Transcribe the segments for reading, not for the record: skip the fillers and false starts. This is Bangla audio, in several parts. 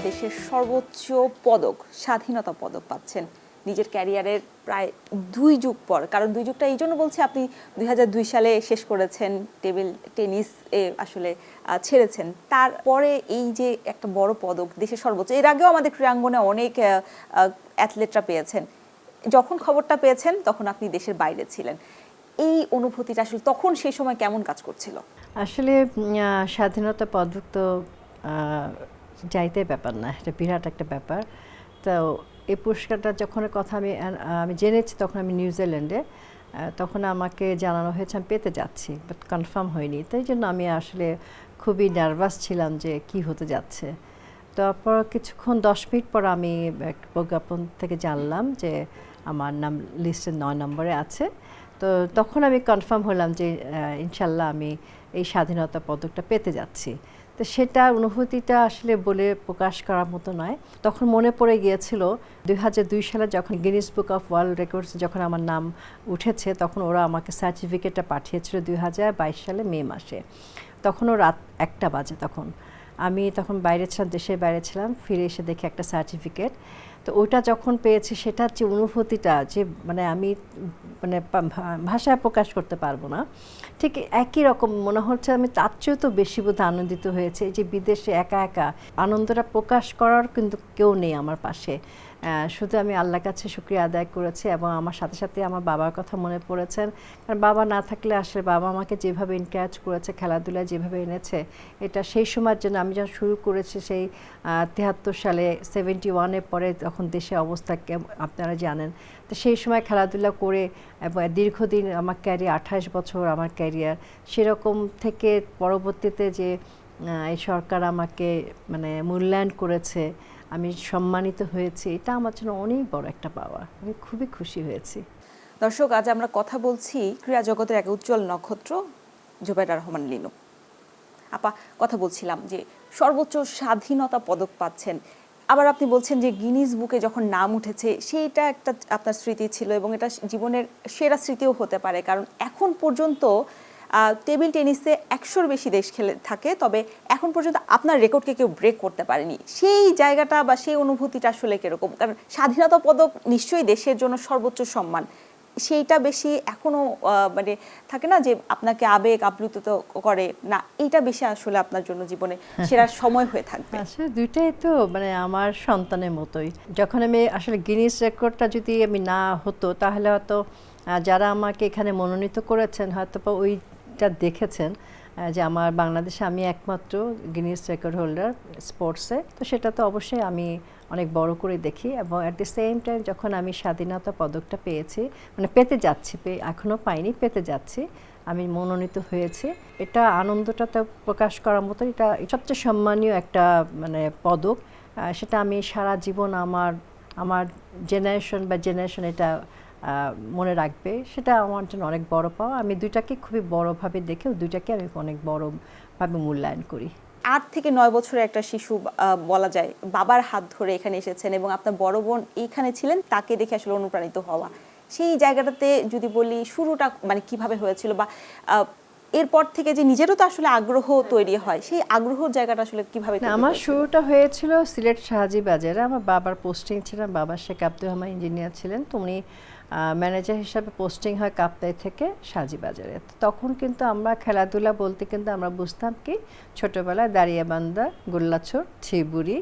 দেশের সর্বোচ্চ পদক স্বাধীনতা পদক পাচ্ছেন নিজের ক্যারিয়ারের প্রায় 2 যুগ পর। কারণ 2 যুগটা এই জন্য বলছি, আপনি 2002 সালে শেষ করেছেন, টেবিল টেনিস এ আসলে ছেড়েছেন। তারপরে এই যে একটা বড় পদক, দেশের সর্বোচ্চ, এর আগেও আমাদের ক্রীড়াঙ্গনে অনেক অ্যাথলেটরা পেয়েছেন। যখন খবরটা পেয়েছেন তখন আপনি দেশের বাইরে ছিলেন, এই অনুভূতিটা আসলে তখন সেই সময় কেমন কাজ করছিল? আসলে স্বাধীনতা পদক তো যাইতে ব্যাপার না, এটা বিরাট একটা ব্যাপার। তো এই পুরস্কারটা যখন কথা আমি জেনেছি, তখন আমি নিউজিল্যান্ডে, তখন আমাকে জানানো হয়েছে আমি পেতে যাচ্ছি, বাট কনফার্ম হয়নি। তাই জন্য আমি আসলে খুবই নার্ভাস ছিলাম যে কি হতে যাচ্ছে। তারপর কিছুক্ষণ 10 মিনিট পর আমি প্রজ্ঞাপন থেকে জানলাম যে আমার নাম লিস্টে 9 নম্বরে আছে। তো তখন আমি কনফার্ম হলাম যে ইনশাল্লাহ আমি এই স্বাধীনতা পদকটা পেতে যাচ্ছি। তো সেটা অনুভূতিটা আসলে বলে প্রকাশ করার মতো নয়। তখন মনে পড়ে গিয়েছিল 2002 সালে যখন Guinness book of world records যখন আমার নাম উঠেছে, তখন ওরা আমাকে সার্টিফিকেটটা পাঠিয়েছিল 2022 সালে মে মাসে। তখনও রাত 1টা বাজে। আমি তখন বাইরে ছিলাম, দেশের বাইরে ছিলাম। ফিরে এসে দেখি একটা সার্টিফিকেট। তো ওইটা যখন পেয়েছি, সেটার যে অনুভূতিটা, যে মানে আমি মানে ভাষায় প্রকাশ করতে পারবো না। ঠিক একই রকম মনে হচ্ছে আমি তার চেয়েও তো বেশি বোধহয় আনন্দিত হয়েছে। এই যে বিদেশে একা একা আনন্দটা প্রকাশ করার কিন্তু কেউ নেই আমার পাশে। শুধু আমি আল্লাহর কাছে শুকরিয়া আদায় করেছি, এবং আমার সাথে সাথে আমার বাবার কথা মনে পড়েছেন। কারণ বাবা না থাকলে আসলে বাবা আমাকে যেভাবে এনকারেজ করেছে, খেলাধুলায় যেভাবে এনেছে, এটা সেই সময়ের জন্য আমি যখন শুরু করেছি সেই 73 সালে 71-এর পরে, তখন দেশের অবস্থা আপনারা জানেন। তো সেই সময় খেলাধুলা করে এবং দীর্ঘদিন আমার ক্যারিয়ার 28 বছর আমার ক্যারিয়ার, সেরকম থেকে পরবর্তীতে যে এই সরকার আমাকে মানে মূল্যায়ন করেছে, আমি সম্মানিত হয়েছি, এটা আমার জন্য অনেক বড় একটা পাওয়া। আমি খুবই খুশি হয়েছি। দর্শক, আজ আমরা কথা বলছি ক্রীড়া জগতের এক উজ্জ্বল নক্ষত্র জুবাইদা রহমান লিনু আপা। কথা বলছিলাম যে সর্বোচ্চ স্বাধীনতা পদক পাচ্ছেন, আবার আপনি বলছেন যে গিনিস বুকে যখন নাম উঠেছে, সেইটা একটা আপনার স্মৃতি ছিল, এবং এটা জীবনের সেরা স্মৃতিও হতে পারে। কারণ এখন পর্যন্ত টেবিল টেনিসে 100-র বেশি দেশ খেলে থাকে, তবে এখন পর্যন্ত আপনার রেকর্ডকে কেউ ব্রেক করতে পারেনি। সেই জায়গাটা বা সেই অনুভূতিটা আসলে কিরকম? কারণ স্বাধীনতা পদক নিশ্চয়ই দেশের জন্য সর্বোচ্চ সম্মান, সেইটা বেশি এখনো মানে থাকে না যে আপনাকে আবেগ আপ্লুত করে না, এইটা বেশি আসলে আপনার জন্য জীবনে সেরা সময় হয়ে থাকবে? আসলে দুইটাই তো মানে আমার সন্তানের মতোই। যখন আমি আসলে গিনিস রেকর্ডটা যদি আমি না হতো, তাহলে হয়তো যারা আমাকে এখানে মনোনীত করেছেন হয়তো ওইটা দেখেছেন যে আমার বাংলাদেশে আমি একমাত্র গিনিস রেকর্ড হোল্ডার স্পোর্টসে। তো সেটা তো অবশ্যই আমি অনেক বড় করে দেখি। এবং অ্যাট দ্য সেম টাইম যখন আমি স্বাধীনতা পদকটা পেয়েছি, মানে পেতে যাচ্ছি, এখনও পাইনি, পেতে যাচ্ছি, আমি মনোনীত হয়েছি, এটা আনন্দটা তো প্রকাশ করার মতো। এটা সবচেয়ে সম্মানীয় একটা মানে পদক। সেটা আমি সারা জীবন আমার জেনারেশন এটা মনে রাখবে। সেটা আমার জন্য অনেক বড় পাওয়া। আমি দুইটাকে খুবই বড়ভাবে দেখে, দুইটাকে আমি অনেক বড়ভাবে মূল্যায়ন করি। 8 থেকে 9 বছরের একটা শিশু বলা যায়, বাবার হাত ধরে এখানে এসেছেন, এবং আপনার বড় বোন এইখানে ছিলেন, তাকে দেখে আসলে অনুপ্রাণিত হওয়া, সেই জায়গাটাতে যদি বলি শুরুটা মানে কিভাবে হয়েছিল, বা এরপর থেকে যে নিজেরও তো আসলে আগ্রহ তৈরি হয়, সেই আগ্রহের জায়গাটা আসলে কিভাবে? আমার শুরুটা হয়েছিল সিলেট শাহজি বাজারে। আমার বাবার পোস্টিং ছিলেন, বাবা শেখ আব্দুর রহমান ইঞ্জিনিয়ার ছিলেন, তো উনি ম্যানেজার হিসাবে পোস্টিং হয় কাপ্তাই থেকে শাহজি বাজারে। তখন কিন্তু আমরা খেলাধুলা বলতে কিন্তু আমরা বুঝতাম কি, ছোটোবেলায় দাঁড়িয়াবান্ধা, গোল্লাছড়, ছিবুরি,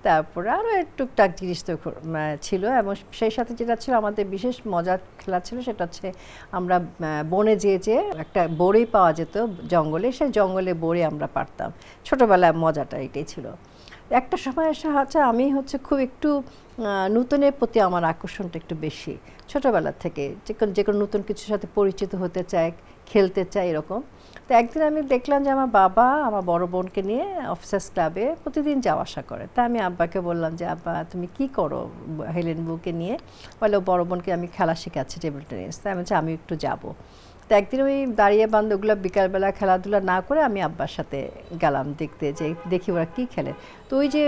তারপরে আরও টুকটাক জিনিস তো ছিল। এবং সেই সাথে যেটা ছিল আমাদের বিশেষ মজার খেলা ছিল, সেটা হচ্ছে আমরা বনে যেয়ে একটা বড়ি পাওয়া যেত জঙ্গলে, সেই জঙ্গলে বড়ি আমরা পারতাম। ছোটোবেলায় মজাটা এটাই ছিল। একটা সময় এসে হচ্ছে আমি খুব একটু নতুনের প্রতি আমার আকর্ষণটা একটু বেশি ছোটোবেলা থেকে, যে কোনো নতুন কিছুর সাথে পরিচিত হতে চাই, খেলতে চাই, এরকম। তো একদিন আমি দেখলাম যে আমার বাবা আমার বড় বোনকে নিয়ে অফিসার্স ক্লাবে প্রতিদিন যাওয়া আসা করে। তা আমি আব্বাকে বললাম যে আব্বা তুমি কি করো হেলেন বুকে নিয়ে? বলে বড় বোনকে আমি খেলা শেখাচ্ছি টেবিল টেনিস। তাই আমি বলছি আমি একটু যাবো। তো একদিন ওই দাঁড়িয়ে বান্ধবগুলো বিকালবেলা খেলাধুলা না করে আমি আব্বার সাথে গেলাম দেখতে, যে দেখি ওরা কী খেলে। তো ওই যে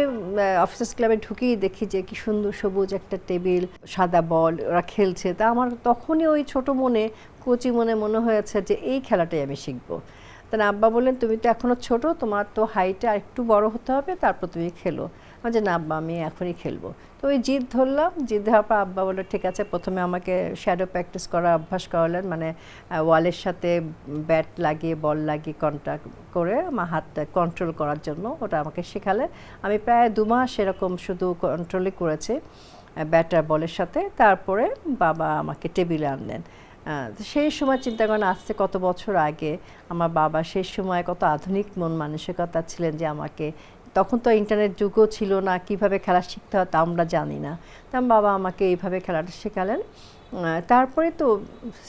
অফিসার্স ক্লাবে ঢুকেই দেখি যে কি সুন্দর সবুজ একটা টেবিল, সাদা বল, ওরা খেলছে। তা আমার তখনই ওই ছোটো মনে, কচি মনে হয়েছে যে এই খেলাটাই আমি শিখবো। তাহলে আব্বা বললেন তুমি তো এখনও ছোটো, তোমার তো হাইটে আর একটু বড় হতে হবে, তারপর তুমি খেলো। আমি যে না আব্বা আমি এখনই খেলবো। তো ওই জিদ ধরলাম, জিদ ধরার পর আব্বা বললো ঠিক আছে, প্রথমে আমাকে শ্যাডো প্র্যাকটিস করা অভ্যাস করালেন, মানে ওয়ালের সাথে ব্যাট লাগিয়ে বল লাগিয়ে কন্ট্যাক্ট করে আমার হাতটা কন্ট্রোল করার জন্য ওটা আমাকে শেখালেন। আমি প্রায় 2 মাস এরকম শুধু কন্ট্রোলই করেছি ব্যাটার বলের সাথে। তারপরে বাবা আমাকে টেবিলে আনলেন। তো সেই সময় চিন্তা করেন আসছে কত বছর আগে, আমার বাবা সেই সময় কত আধুনিক মন মানসিকতা ছিলেন যে আমাকে, তখন তো ইন্টারনেট যুগও ছিল না, কিভাবে খেলা শিখতে হয় তা আমরা জানি না। তা বাবা আমাকে এইভাবে খেলাটা শেখালেন। তারপরে তো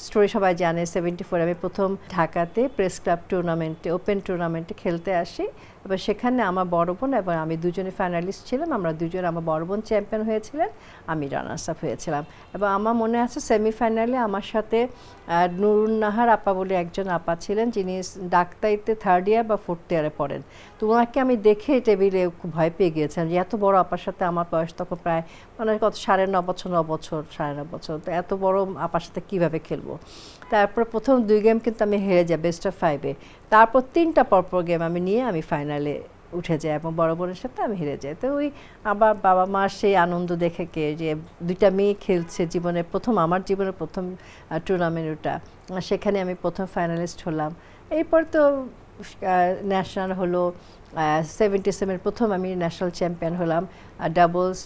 স্টোরি সবাই জানে, 74 আমি প্রথম ঢাকাতে প্রেস ক্লাব টুর্নামেন্টে, ওপেন টুর্নামেন্টে খেলতে আসি। এবার সেখানে আমার বড় বোন এবং আমি দুজনে ফাইনালিস্ট ছিলাম। আমরা দুজন, আমার বড় বোন চ্যাম্পিয়ন হয়েছিলেন, আমি রানার্স আপ হয়েছিলাম। এবং আমার মনে আছে সেমিফাইনালে আমার সাথে নুরুন নাহার আপা বলে একজন আপা ছিলেন, যিনি ডাক্তারিতে 3rd ইয়ার বা 4th ইয়ারে পড়েন। তো ওনাকে আমি দেখে টেবিলে খুব ভয় পেয়ে গিয়েছিলাম যে এত বড় আপার সাথে, আমার বয়স তখন প্রায় মানে কত 9.5 বছর, 9 বছর, 9.5 বছর, তো এত বড় আপার সাথে কীভাবে খেলবো। তারপর প্রথম 2 গেম কিন্তু আমি হেরে যাই বেস্ট অফ 5-এ। তারপর 3টা পরপর গেম আমি নিয়ে আমি ফাইনালে উঠে যাই এবং বড় বোনের সাথে আমি হেরে যাই। তো ওই আবার বাবা মার সেই আনন্দ দেখে কে যে 2টা মেয়ে খেলছে, জীবনের প্রথম, আমার জীবনের প্রথম টুর্নামেন্ট ওটা, সেখানে আমি প্রথম ফাইনালিস্ট হলাম। এরপর তো ন্যাশনাল হলো, 77 প্রথম আমি ন্যাশনাল চ্যাম্পিয়ন হলাম, doubles,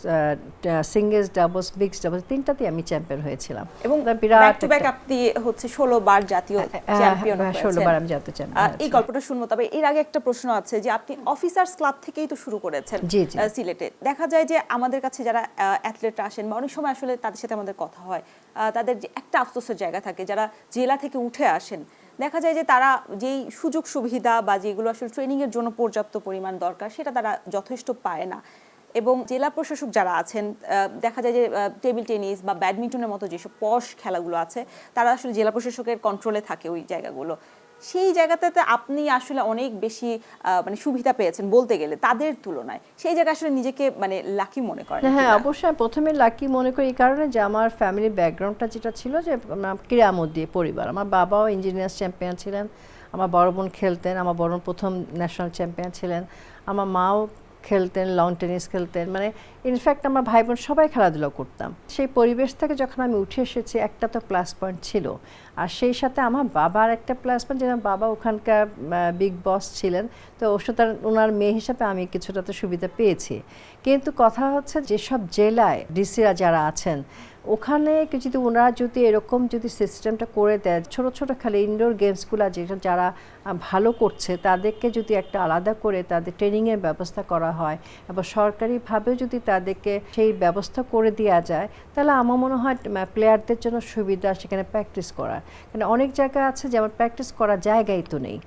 singles, doubles, mixed doubles 3টাতেই আমি চ্যাম্পিয়ন হয়েছিলাম। এবং ব্যাক টু ব্যাক আপনি হচ্ছে 16 বার জাতীয় চ্যাম্পিয়ন হয়েছেন। 16 বার আমি জাতীয় চ্যাম্পিয়ন। এই গল্পটা শুনবো, তবে এর আগে একটা প্রশ্ন আছে যে আপনি অফিসার্স ক্লাব থেকেই তো শুরু করেছেন সিলেটে। দেখা যায় যে আমাদের কাছে যারা অ্যাথলেটরা আসেন বা অনেক সময় আসলে তাদের সাথে আমাদের কথা হয়, তাদের যে একটা আফসোসের জায়গা থাকে, যারা জেলা থেকে উঠে আসেন, দেখা যায় যে তারা যেই সুযোগ সুবিধা বা যেগুলো আসলে ট্রেনিংয়ের জন্য পর্যাপ্ত পরিমাণ দরকার সেটা তারা যথেষ্ট পায় না। এবং জেলা প্রশাসক যারা আছেন, দেখা যায় যে টেবিল টেনিস বা ব্যাডমিন্টনের মতো যেসব পশ খেলাগুলো আছে তারা আসলে জেলা প্রশাসকের কন্ট্রোলে থাকে ওই জায়গাগুলো। সেই জায়গাটাতে আপনি আসলে অনেক বেশি মানে সুবিধা পেয়েছেন বলতে গেলে তাদের তুলনায়। সেই জায়গায় আসলে নিজেকে মানে লাকি মনে করেন? হ্যাঁ, অবশ্যই প্রথমে লাকি মনে করি এই কারণে যে আমার ফ্যামিলি ব্যাকগ্রাউন্ডটা যেটা ছিল যে ক্রীড়ামোদী পরিবার। আমার বাবাও ইঞ্জিনিয়ার্স চ্যাম্পিয়ন ছিলেন, আমার বড় বোন খেলতেন, আমার বড় বোন প্রথম ন্যাশনাল চ্যাম্পিয়ন ছিলেন, আমার মাও খেলতেন, লন টেনিস খেলতেন, মানে ইনফ্যাক্ট আমরা ভাই বোন সবাই খেলাধুলা করতাম। সেই পরিবেশ থেকে যখন আমি উঠে এসেছি একটা তো প্লাস পয়েন্ট ছিল, আর সেই সাথে আমার বাবার একটা প্লাস পয়েন্ট, যেন বাবা ওখানকার বিগ বস ছিলেন, তো ওর সাথে ওনার মেয়ে হিসাবে আমি কিছুটা তো সুবিধা পেয়েছি। কিন্তু কথা হচ্ছে যেসব জেলায় ডিসিরা যারা আছেন ওখানে যদি ওনারা যদি এরকম যদি সিস্টেমটা করে দেয়, ছোট ছোট খালি ইনডোর গেমসগুলো যেটা যারা ভালো করছে তাদেরকে যদি একটা আলাদা করে তাদের ট্রেনিংয়ের ব্যবস্থা করা হয় এবং সরকারিভাবেও যদি তাদেরকে সেই ব্যবস্থা করে দেওয়া যায়, তাহলে আমার মনে হয় প্লেয়ারদের জন্য সুবিধা সেখানে প্র্যাকটিস করার। কারণ অনেক জায়গা আছে যেমন প্র্যাকটিস করার জায়গাই তো নেই,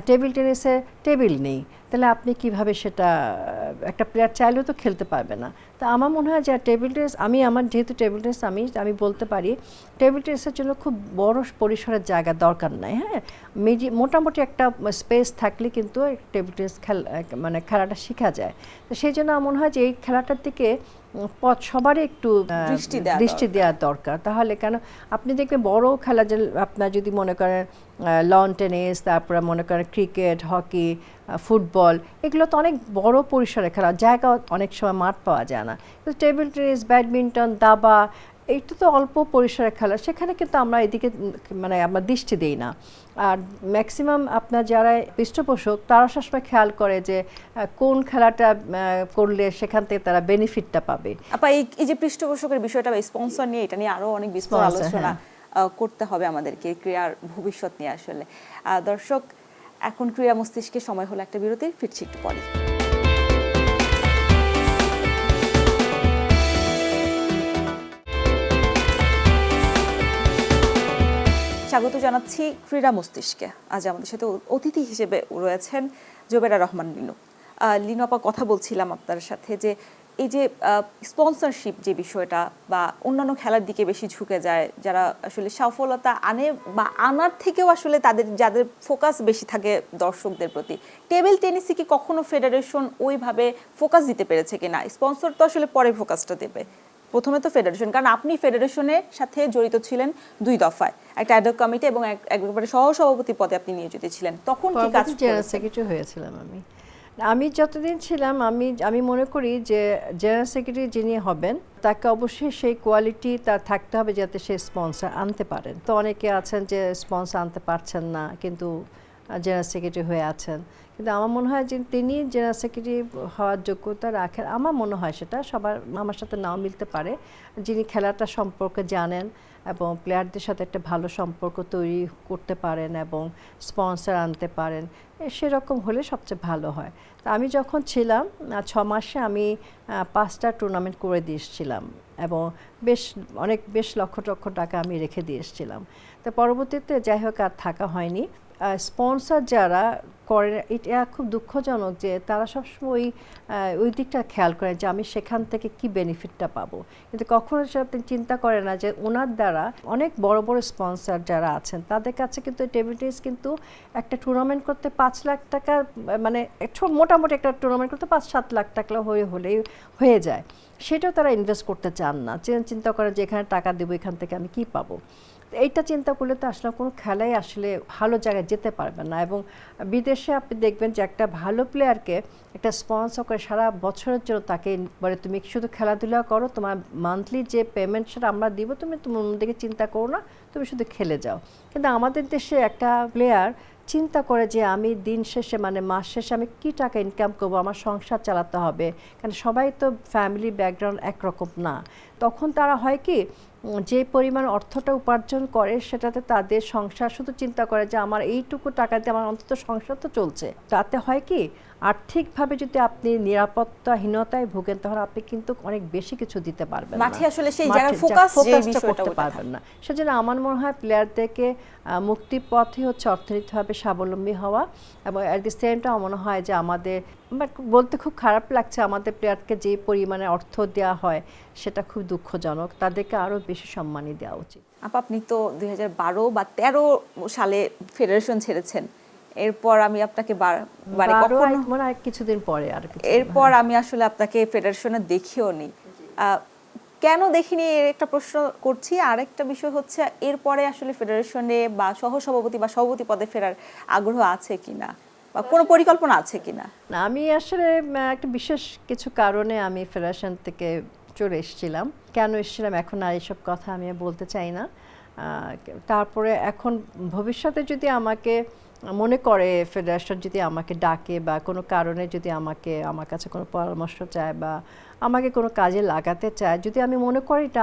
টেবিল টেনিসে টেবিল নেই, তাহলে আপনি কিভাবে সেটা, একটা প্লেয়ার চাইলেও তো খেলতে পারবে না। তা আমার মনে হয় যে টেবিল টেনিস, আমার যেহেতু টেবিল টেনিস আমি বলতে পারি টেবিল টেনিসের জন্য খুব বড় পরিসরের জায়গা দরকার নাই। হ্যাঁ, মোটামুটি একটা স্পেস থাকলে কিন্তু টেবিল টেনিস মানে খেলাটা শেখা যায়। তো সেই জন্য আমার মনে হয় যে এই খেলাটার দিকে সবারই একটু দৃষ্টি দেওয়া দরকার। তাহলে কেন আপনি দেখবেন বড় খেলা যে আপনার যদি মনে করেন লন টেনিস, তারপরে মনে করেন ক্রিকেট, হকি, ফুটবল, এগুলো তো অনেক বড় পরিসরে খেলা, জায়গা অনেক সময় মাঠ পাওয়া যায় না। কিন্তু টেবিল টেনিস, ব্যাডমিন্টন, দাবা, এইটা তো অল্প পরিসরে খেলা, সেখানে কিন্তু আমরা এদিকে মানে আমরা দৃষ্টি দিই না। আর ম্যাক্সিমাম আপনার যারা পৃষ্ঠপোষক তারা সবসময় খেয়াল করে যে কোন খেলাটা করলে সেখান থেকে তারা বেনিফিটটা পাবে। আপা এই যে পৃষ্ঠপোষকের বিষয়টা বা স্পন্সর নিয়ে, এটা নিয়ে আরো অনেক বিস্তর আলোচনা করতে হবে আমাদেরকে ক্রীড়ার ভবিষ্যৎ নিয়ে। আসলে দর্শক, এখন ক্রীড়া মস্তিষ্কের সময় হলো একটা বিরতির, ফিরছি একটু পরে। স্বাগত জানাচ্ছি ক্রীড়া মস্তিষ্কে। আজ আমাদের সাথে অতিথি হিসেবে রয়েছেন জোবেরা রহমান লিনু। লিনু আপা, কথা বলছিলাম আপনার সাথে যে এই যে স্পন্সরশিপ যে বিষয়টা বা অন্যান্য খেলার দিকে বেশি ঝুঁকে যায়, যারা আসলে সফলতা আনে বা আনার থেকেও আসলে যাদের ফোকাস বেশি থাকে দর্শকদের প্রতি, টেবিল টেনিসে কি কখনো ফেডারেশন ওইভাবে ফোকাস দিতে পেরেছে কিনা? স্পন্সর তো আসলে পরে ফোকাসটা দেবে, প্রথমে তো ফেডারেশন, কারণ আপনি ফেডারেশনের সাথে জড়িত ছিলেন 2 দফায়, একটা অ্যাডহক কমিটি এবং একবারে সহ সভাপতি পদে আপনি নিয়োজিত ছিলেন। তখন কি কাজ জেনারেল সেক্রেটারি হয়েছিলাম আমি। আমি যতদিন ছিলাম আমি মনে করি যে জেনারেল সেক্রেটারি যিনি হবেন তাকে অবশ্যই সেই কোয়ালিটি তার থাকতে হবে যাতে সে স্পন্সর আনতে পারেন। তো অনেকে আছেন যে স্পন্সর আনতে পারছেন না কিন্তু জেনারেল সেক্রেটারি হয়ে আছেন, কিন্তু আমার মনে হয় যে তিনি জেনারেল সেক্রেটারি হওয়ার যোগ্যতা রাখেন। আমার মনে হয় সেটা সবার আমার সাথে নাও মিলতে পারে, যিনি খেলাটা সম্পর্কে জানেন এবং প্লেয়ারদের সাথে একটা ভালো সম্পর্ক তৈরি করতে পারেন এবং স্পন্সর আনতে পারেন, সেরকম হলে সবচেয়ে ভালো হয়। তা আমি যখন ছিলাম 6 মাসে আমি 5টা টুর্নামেন্ট করে দিয়ে এসেছিলাম এবং বেশ লক্ষ লক্ষ টাকা আমি রেখে দিয়ে এসেছিলাম। তো পরবর্তীতে যাই হোক আর থাকা হয়নি। স্পন্সর যারা করে এটা খুব দুঃখজনক যে তারা সবসময় ওই দিকটা খেয়াল করে যে আমি সেখান থেকে কি বেনিফিটটা পাবো, কিন্তু কখনো সেটা চিন্তা করে না যে ওনার দ্বারা অনেক বড় বড় স্পন্সর যারা আছেন তাদের কাছে কিন্তু টেবিল টেনিস কিন্তু একটা টুর্নামেন্ট করতে 5 লাখ টাকা, মানে মোটামুটি একটা টুর্নামেন্ট করতে 5-7 লাখ টাকা হলেই হয়ে যায়। সেটাও তারা ইনভেস্ট করতে চান না, চিন্তা করে যে এখানে টাকা দেবো এখান থেকে আমি কি পাবো। এইটা চিন্তা করলে তো আসলে কোনো খেলাই আসলে ভালো জায়গায় যেতে পারবে না। এবং বিদেশে আপনি দেখবেন যে একটা ভালো প্লেয়ারকে একটা স্পন্সর করে সারা বছরের জন্য তাকে বলে তুমি শুধু খেলাধুলা করো, তোমার মান্থলি যে পেমেন্ট সেটা আমরা দিব, তুমি তোমার দিকে চিন্তা করো না, তুমি শুধু খেলে যাও। কিন্তু আমাদের দেশে একটা প্লেয়ার চিন্তা করে যে আমি দিন শেষে মানে মাস শেষে আমি কী টাকা ইনকাম করবো, আমার সংসার চালাতে হবে, কারণ সবাই তো ফ্যামিলি ব্যাকগ্রাউন্ড একরকম না। তখন তারা হয় কি যে পরিমাণ অর্থটা উপার্জন করে সেটাতে তাদের সংসার শুধু চিন্তা করে যে আমার এইটুকু টাকাতে আমার অন্তত সংসার তো চলছে। তাতে হয় কি আর্থিকভাবে যদি আপনি নিরাপত্তাহীনতায় ভোগেন তখন আপনি কিন্তু অনেক বেশি কিছু দিতে পারবেন না, মাঠে আসলে সেই জায়গায় ফোকাসটা করতে পারবেন না। সেজন্য আমার মনে হয় প্লেয়ারদেরকে মুক্তির পথই হচ্ছে অর্থনৈতিকভাবে স্বাবলম্বী হওয়া। এবং অ্যাট দি সেম টাইম মনে হয় যে আমাদের বলতে খুব খারাপ লাগছে আমাদের প্লেয়ারকে যে পরিমাণে অর্থ দেওয়া হয় সেটা খুব দুঃখজনক, তাদেরকে আরও বেশি সম্মানই দেওয়া উচিত। আপনি তো 2012 বা 13 সালে ফেডারেশন ছেড়েছেন, এরপর আমি আপনাকে মনে হয় কিছুদিন পরে এরপর আমি আসলে আপনাকে ফেডারেশনে দেখিও নি। কেন দেখিনি এর একটা প্রশ্ন করছি। আর একটা বিষয় হচ্ছে এরপরে আসলে ফেডারেশনে বা সহসভাপতি বা সভাপতি পদে ফেরার আগ্রহ আছে কিনা বা কোনো পরিকল্পনা আছে কিনা? না, আমি আসলে একটা বিশেষ কিছু কারণে আমি ফেডারেশন থেকে চলে এসেছিলাম। কেন এসেছিলাম এখন আর এইসব কথা আমি বলতে চাই না। তারপরে এখন ভবিষ্যতে যদি আমাকে মনে করে ফেডারেশন যদি আমাকে ডাকে বা কোনো কারণে যদি আমার কাছে কোনো পরামর্শ চায় বা আমাকে কোনো কাজে লাগাতে চায়, যদি আমি মনে করি এটা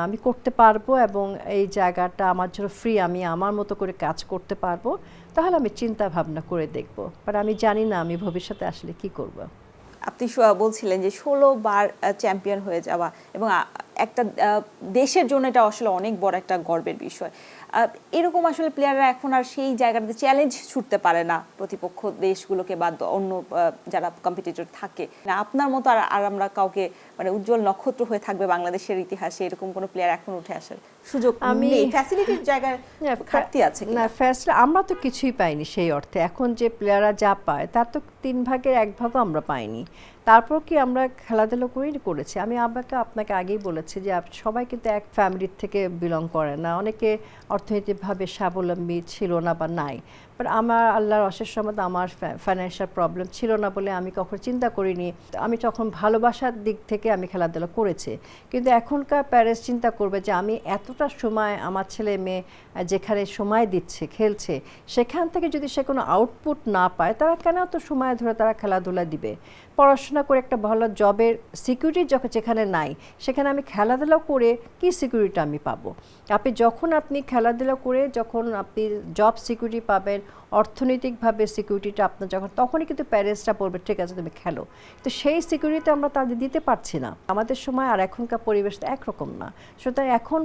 আমি করতে পারবো এবং এই জায়গাটা আমার জন্য ফ্রি, আমি আমার মতো করে কাজ করতে পারবো, তাহলে আমি চিন্তা ভাবনা করে দেখব। বাট আমি জানি না আমি ভবিষ্যতে আসলে কি করব। আপনি বলছিলেন যে 16 বার চ্যাম্পিয়ন হয়ে যাওয়া এবং একটা দেশের জন্য এটা আসলে অনেক বড় একটা গর্বের বিষয়। এরকম আসলে প্লেয়াররা এখন আর সেই জায়গাটাতে চ্যালেঞ্জ ছুটতে পারে না প্রতিপক্ষ দেশগুলোকে বা অন্য যারা কম্পিটিটর থাকে না। আপনার মতো আর আমরা কাউকে মানে উজ্জ্বল নক্ষত্র হয়ে থাকবে বাংলাদেশের ইতিহাসে এরকম কোনো প্লেয়ার এখন উঠে আসার সুযোগ নেই, ফ্যাসিলিটির জায়গায় ঘাটতি আছে না। ফ্যাসিলিটি আমরা তো কিছুই পাইনি সেই অর্থে। এখন যে প্লেয়াররা যা পায় তার তো 3 ভাগের 1 ভাগও আমরা পাইনি। তারপর কি আমরা খেলাধুলা করেছি। আমি আপনাকে আগেই বলেছি যে সবাই কিন্তু এক ফ্যামিলির থেকে বিলং করে না, অনেকে অর্থনৈতিকভাবে স্বাবলম্বী ছিল না বা নাই। বাট আমার আল্লাহর অশেষ রহমত আমার ফাইন্যান্সিয়াল প্রবলেম ছিল না বলে আমি কখনো চিন্তা করিনি। আমি তখন ভালোবাসার দিক থেকে আমি খেলাধুলা করেছি। কিন্তু এখনকার প্যারেন্টস চিন্তা করবে যে আমি এতটা সময় আমার ছেলে মেয়ে যেখানে সময় দিচ্ছে খেলছে সেখান থেকে যদি সে কোনো আউটপুট না পায় তারা কেন তো সময় ধরে তারা খেলাধুলা দিবে। পড়াশোনা করে একটা ভালো জবের সিকিউরিটি যেখানে নাই সেখানে আমি খেলাধুলা করে কি সিকিউরিটি আমি পাবো। আপনি খেলাধুলা করে যখন আপনি জব সিকিউরিটি পাবেন, অর্থনৈতিকভাবে সিকিউরিটিটা আপনার তখনই কিন্তু প্যারেন্টসরা বলবে ঠিক আছে তুমি খেলো। তো সেই সিকিউরিটি আমরা তাদের দিতে পারছি না। আমাদের সময় আর এখনকার পরিবেশটা একরকম না। সুতরাং এখন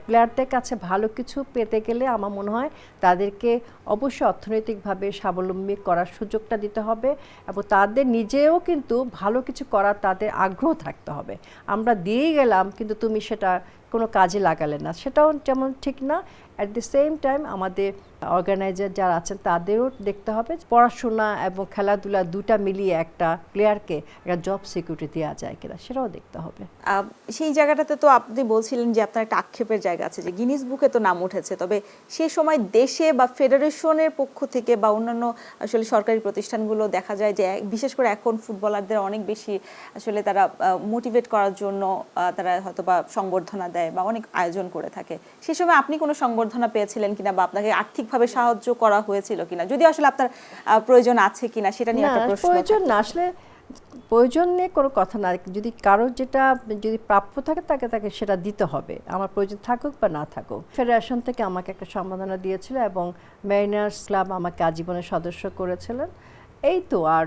প্লেয়ারদের কাছে ভালো কিছু পেতে গেলে আমার মনে হয় তাদেরকে অবশ্যই অর্থনৈতিকভাবে স্বাবলম্বী করার সুযোগটা দিতে হবে এবং তাদের নিজেও কিন্তু ভালো কিছু করার তাদের আগ্রহ থাকতে হবে। আমরা দিয়েই গেলাম কিন্তু তুমি সেটা কোনো কাজে লাগালেন না, সেটাও যেমন ঠিক না। অ্যাট দ্য সেম টাইম আমাদের অর্গানাইজার যারা আছেন তাদেরও দেখতে হবে পড়াশোনা এবং খেলাধুলা দুটা মিলিয়ে একটা প্লেয়ারকে একটা জব সিকিউরিটি দেওয়া যায় কিনা, সেটাও দেখতে হবে। সেই জায়গাটাতে তো আপনি বলছিলেন যে আপনার একটা আক্ষেপের জায়গা আছে, যে গিনিস বুকে তো নাম উঠেছে, তবে সেই সময় দেশে বা ফেডারেশনের পক্ষ থেকে বা অন্যান্য আসলে সরকারি প্রতিষ্ঠানগুলো দেখা যায় যে বিশেষ করে এখন ফুটবলারদের অনেক বেশি আসলে তারা মোটিভেট করার জন্য তারা হয়তো বা সংবর্ধনা দেয় বা অনেক আয়োজন করে থাকে। সেই সময় আপনি কোনো সংবর্ধনা পেয়েছিলেন কিনা বা আপনাকে আর্থিকভাবে সাহায্য করা হয়েছিল কিনা, যদি আসলে আপনার প্রয়োজন আছে কিনা সেটা নিয়ে একটা প্রশ্ন। প্রয়োজন না, আসলে প্রয়োজন নিয়ে কোনো কথা না, যদি কারোর যেটা যদি প্রাপ্য থাকে তাকে তাকে সেটা দিতে হবে, আমার প্রয়োজন থাকুক বা না থাকুক। ফেডারেশন থেকে আমাকে একটা সম্মাননা দিয়েছিল এবং মেরিনার্স ক্লাব আমাকে আজীবনের সদস্য করেছিলেন, এই তো। আর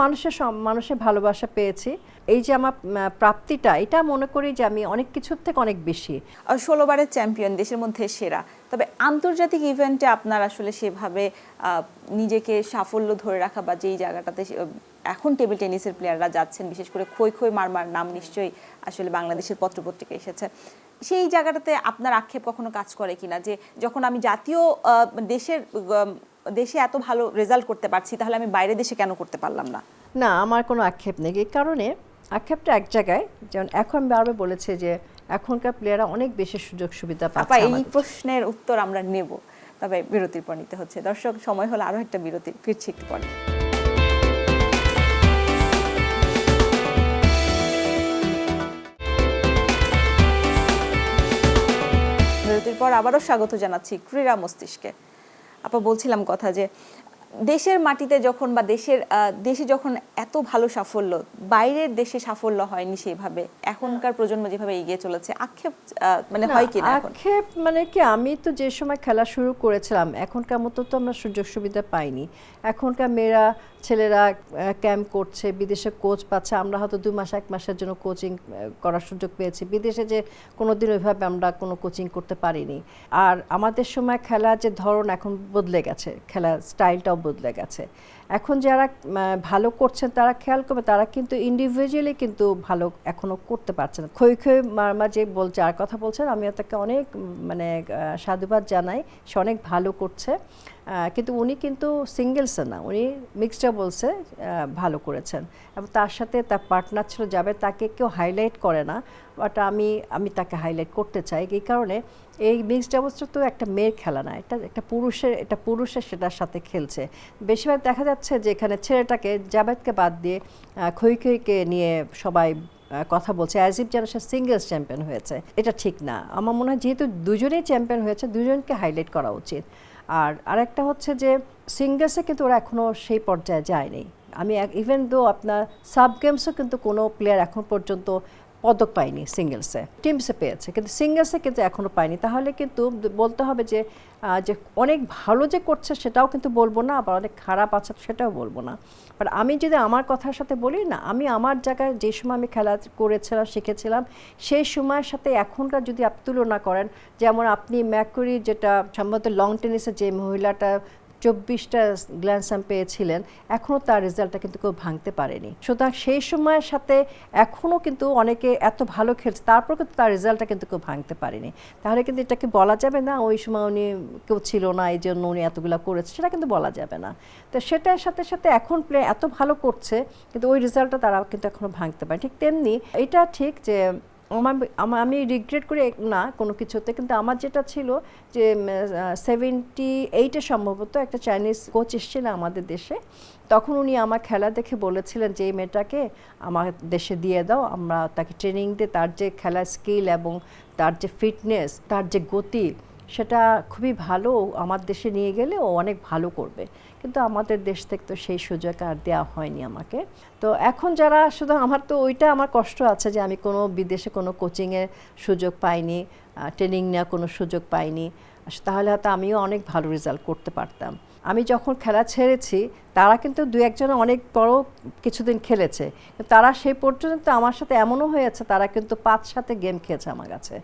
মানুষের ভালোবাসা পেয়েছি, এই যে আমার প্রাপ্তিটা, এটা মনে করি যে আমি অনেক কিছুর থেকে অনেক বেশি। 16 বারের চ্যাম্পিয়ন, দেশের মধ্যে সেরা, তবে আন্তর্জাতিক ইভেন্টে আপনার আসলে সেভাবে নিজেকে সাফল্য ধরে রাখা বা যেই জায়গাটাতে এখন টেবিল টেনিসের প্লেয়াররা যাচ্ছেন, বিশেষ করে খই খই মারমার নাম নিশ্চয়ই আসলে বাংলাদেশের পত্রপত্রিকা এসেছে, সেই জায়গাটাতে আপনার আক্ষেপ কখনো কাজ করে কিনা যে যখন আমি জাতীয় দেশে এত ভালো রেজাল্ট করতে পারছি, তাহলে আমি বাইরের দেশে কেন করতে পারলাম না? না, আমার কোনো আক্ষেপ নেই। এই কারণে আক্ষেপটা এক জায়গায়, যেমন এখন বারবার বলেছে যে এখনকার প্লেয়াররা অনেক বেশি সুযোগ সুবিধা পাচ্ছে। এই প্রশ্নের উত্তর আমরা নেব, তবে বিরতির পর নিতে হচ্ছে। দর্শক, সময় হলো আরো একটা বিরতি, ফিরছি একটু পরে। বিরতির পর আবারও স্বাগত জানাচ্ছি ক্রীড়া মস্তিষ্কে। আপা, বলছিলাম কথা যে দেশের মাটিতে যখন বা দেশে যখন এত ভালো সাফল্য, বাইরের দেশে সাফল্য হয়নি সেভাবে, এখনকার প্রজন্ম যেভাবে এগিয়ে চলেছে, আক্ষেপ মানে হয় কি না? আক্ষেপ মানে কি, আমি তো যে সময় খেলা শুরু করেছিলাম এখনকার মতো তো আমরা সুযোগ সুবিধা পাইনি। এখনকার মেয়েরা ছেলেরা ক্যাম্প করছে, বিদেশে কোচ পাচ্ছে, আমরা হয়তো 2 মাস 1 মাসের জন্য কোচিং করার সুযোগ পেয়েছি। বিদেশে যে কোনোদিন ওইভাবে আমরা কোনো কোচিং করতে পারিনি। আর আমাদের সময় খেলার যে ধরন এখন বদলে গেছে, খেলার স্টাইলটাও বদলে গেছে। এখন যারা ভালো করছেন তারা খেয়াল করবে, তারা কিন্তু ইন্ডিভিজুয়ালি কিন্তু ভালো এখনও করতে পারছে না। খই খই মারমা যে যার কথা বলছেন, আমি তাকে অনেক মানে সাধুবাদ জানাই, সে অনেক ভালো করছে। কিন্তু উনি কিন্তু সিঙ্গেলসে না, উনি মিক্সড ডাবলসে ভালো করেছেন এবং তার সাথে তার পার্টনার ছিল যাবে, তাকে কেউ হাইলাইট করে না, বাট আমি তাকে হাইলাইট করতে চাই। এই কারণে এই মিক্সড ডাবলসটা তো একটা মেয়ের খেলা না, একটা পুরুষের সেটার সাথে খেলছে। বেশিরভাগ দেখা যাচ্ছে যে এখানে ছেলেটাকে, জাবেদকে বাদ দিয়ে খই খইকে নিয়ে সবাই কথা বলছে, অ্যাজ ইফ যেন সে সিঙ্গেলস চ্যাম্পিয়ন হয়েছে। এটা ঠিক না। আমার মনে হয় যেহেতু দুজনেই চ্যাম্পিয়ন হয়েছে, দুজনকে হাইলাইট করা উচিত। আর আরেকটা হচ্ছে যে সিঙ্গেলসে কিন্তু ওরা এখনও সেই পর্যায়ে যায়নি। আমি ইভেন দো আপনার সাব গেমসও কিন্তু কোনো প্লেয়ার এখন পর্যন্ত পদক পায়নি সিঙ্গেলসে, টিমসে পেয়েছে, কিন্তু সিঙ্গেলসে কিন্তু এখনও পায়নি। তাহলে কিন্তু বলতে হবে যে অনেক ভালো যে করছে সেটাও কিন্তু বলবো না, আবার অনেক খারাপ আছে সেটাও বলবো না। বাট আমি যদি আমার কথার সাথে বলি না, আমি আমার জায়গায় যে সময় আমি খেলা করেছিলাম, শিখেছিলাম, সেই সময়ের সাথে এখনকার যদি আপনি তুলনা করেন, যেমন আপনি ম্যাকুরি যেটা সম্ভবত লং টেনিসে যে মহিলাটা 24টা গ্র্যান্ড স্ল্যাম পেয়েছিলেন, এখনও তার রেজাল্টটা কিন্তু কেউ ভাঙতে পারেনি। সুতরাং সেই সময়ের সাথে এখনও কিন্তু অনেকে এত ভালো খেলছে, তারপর কিন্তু তার রেজাল্টটা কিন্তু কেউ ভাঙতে পারেনি। তাহলে কিন্তু এটাকে বলা যাবে না ওই সময় উনি কেউ ছিল না এই জন্য উনি এতগুলো করেছে, সেটা কিন্তু বলা যাবে না। তো সেটার সাথে সাথে এখন প্লেয়ার এত ভালো করছে কিন্তু ওই রেজাল্টটা তারা কিন্তু এখনও ভাঙতে পারে। ঠিক তেমনি এটা ঠিক যে আমি রিগ্রেট করি না কোনো কিছুতে, কিন্তু আমার যেটা ছিল যে 78-এ সম্ভবত একটা চাইনিজ কোচ এসেছিলেন আমাদের দেশে, তখন উনি আমার খেলা দেখে বলেছিলেন যে এই মেয়েটাকে আমার দেশে দিয়ে দাও, আমরা তাকে ট্রেনিং দিয়ে তার যে খেলার স্কিল এবং তার যে ফিটনেস, তার যে গতি, সেটা খুবই ভালো, আমার দেশে নিয়ে গেলে ও অনেক ভালো করবে। কিন্তু আমাদের দেশ থেকে তো সেই সুযোগ আর দেওয়া হয়নি আমাকে। তো এখন যারা শুধু, আমার তো ওইটা আমার কষ্ট আছে যে আমি কোনো বিদেশে কোনো কোচিংয়ের সুযোগ পাইনি, ট্রেনিং নেওয়ার কোনো সুযোগ পাইনি, তাহলে হয়তো আমিও অনেক ভালো রেজাল্ট করতে পারতাম। আমি যখন খেলা ছেড়েছি তারা কিন্তু 2-1 অনেক বড় কিছুদিন খেলেছে, তারা সেই পর্যন্ত আমার সাথে এমনও হয়েছে তারা কিন্তু 5-7 গেম খেয়েছে আমার কাছে।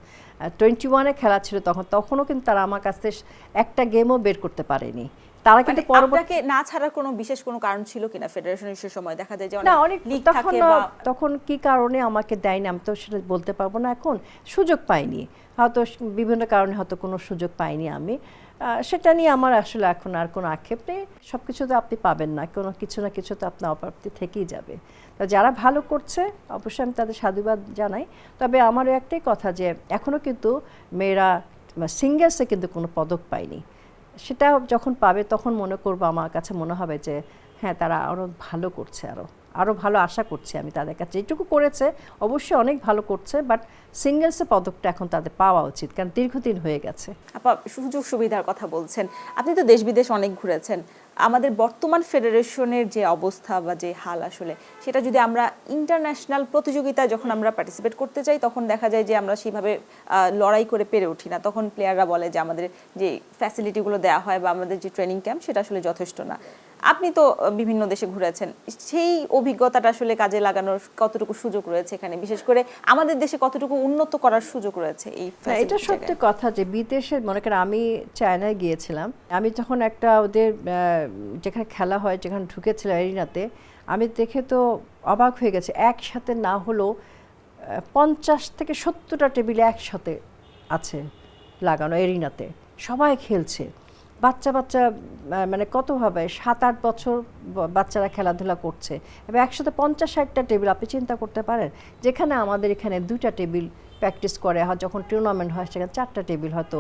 21-এ খেলা ছিল তখনও কিন্তু তারা আমার কাছ থেকে একটা গেমও বের করতে পারেনি। তারা কিন্তু পরবর্তী আপনাকে না ছাড়ার কোনো বিশেষ কোনো কারণ ছিল কিনা ফেডারেশনের সে সময় দেখা যায় যে না অনেক অনেক লিগ তখন থাকে বা তখন কি কারণে আমাকে দেয়নি আমি তো সেটা বলতে পারবো না, এখন সুযোগ পাইনি, হয়তো বিভিন্ন কারণে হয়তো কোনো সুযোগ পাইনি আমি। সেটা নিয়ে আমার আসলে এখন আর কোনো আক্ষেপ নেই। সব কিছু তো আপনি পাবেন না, কোনো কিছু না কিছু তো আপনার অপ্রাপ্তি থেকেই যাবে। তো যারা ভালো করছে অবশ্যই আমি তাদের সাধুবাদ জানাই। তবে আমারও একটাই কথা যে এখনও কিন্তু মেয়েরা সিঙ্গেলসে কিন্তু কোনো পদক পায়নি। সেটা যখন পাবে তখন মনে করবো, আমার কাছে মনে হবে যে হ্যাঁ তারা আরও ভালো করছে, আরও ভালো আশা করছি আমি তাদের কাছে। যেটুকু করেছে অবশ্যই অনেক ভালো করছে, বাট সিঙ্গেলসে পদকটা এখন তাদের পাওয়া উচিত, কারণ দীর্ঘদিন হয়ে গেছে। আপা সুযোগ সুবিধার কথা বলছেন, আপনি তো দেশ বিদেশ অনেক ঘুরেছেন। আমাদের বর্তমান ফেডারেশনের যে অবস্থা বা যে হাল আসলে সেটা যদি আমরা ইন্টারন্যাশনাল প্রতিযোগিতায় যখন আমরা পার্টিসিপেট করতে চাই তখন দেখা যায় যে আমরা সেইভাবে লড়াই করে পেরে উঠি না। তখন প্লেয়াররা বলে যে আমাদের যে ফ্যাসিলিটিগুলো দেওয়া হয় বা আমাদের যে ট্রেনিং ক্যাম্প সেটা আসলে যথেষ্ট না। আপনি তো বিভিন্ন দেশে ঘুরেছেন, সেই অভিজ্ঞতাটা আসলে কাজে লাগানোর কতটুকু সুযোগ রয়েছে এখানে, বিশেষ করে আমাদের দেশে কতটুকু উন্নত করার সুযোগ রয়েছে এই এটা সত্যি কথা যে বিদেশে মনে করেন আমি চায়নায় গিয়েছিলাম, আমি যখন একটা ওদের যেখানে খেলা হয় যেখানে ঢুকেছিলাম এরিনাতে, আমি দেখে তো অবাক হয়ে গেছে, একসাথে না হলেও 50 থেকে 70টা টেবিলে একসাথে আছে লাগানো এরিনাতে, সবাই খেলছে। বাচ্চা বাচ্চা মানে কত হবে 7-8 বছর বাচ্চারা খেলাধুলা করছে এবং একসাথে 50-60টা টেবিল আপনি চিন্তা করতে পারেন। যেখানে আমাদের এখানে 2টা টেবিল প্র্যাকটিস করে, হয় যখন টুর্নামেন্ট হয় সেখানে 4টা টেবিল হয়তো